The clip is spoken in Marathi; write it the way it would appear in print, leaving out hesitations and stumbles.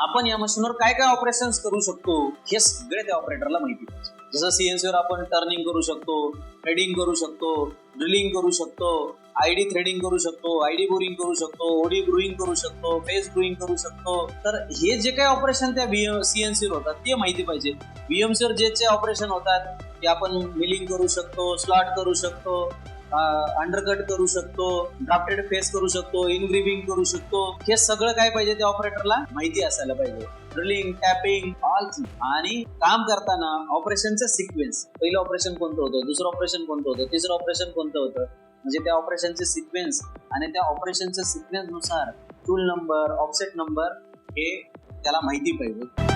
आपण या मशीनवर काय काय ऑपरेशन्स करू शकतो हे सगळे त्या ऑपरेटरला माहिती पाहिजे. जसं सीएनसीवर आपण टर्निंग करू शकतो, थ्रेडिंग करू शकतो, ड्रिलिंग करू शकतो, आयडी थ्रेडिंग करू शकतो, आयडी बोरिंग करू शकतो, ओडी ग्रुईंग करू शकतो, फेस ग्रुईंग करू शकतो. तर हे जे काही ऑपरेशन त्या सीएनसीवर होतात ते माहिती पाहिजे. VMCवर जे ऑपरेशन होतात ते आपण मिलिंग करू शकतो, स्लॉट करू शकतो, अंडरकट करू शकतो, ड्राफ्टेड फेस करू शकतो, इनग्रीविंग करू शकतो. हे सगळं काय पाहिजे त्या ऑपरेटरला माहिती असायला पाहिजे. Drilling, tapping, all. आणि काम करताना ऑपरेशनचं सिक्वेन्स, पहिलं ऑपरेशन कोणतं होतं, दुसरं ऑपरेशन कोणतं होतं, तिसरं ऑपरेशन कोणतं होतं, म्हणजे त्या ऑपरेशनचे सिक्वेन्स आणि त्या ऑपरेशनच्या सिक्वेन्स नुसार टूल नंबर, ऑफसेट नंबर हे त्याला माहिती पाहिजे.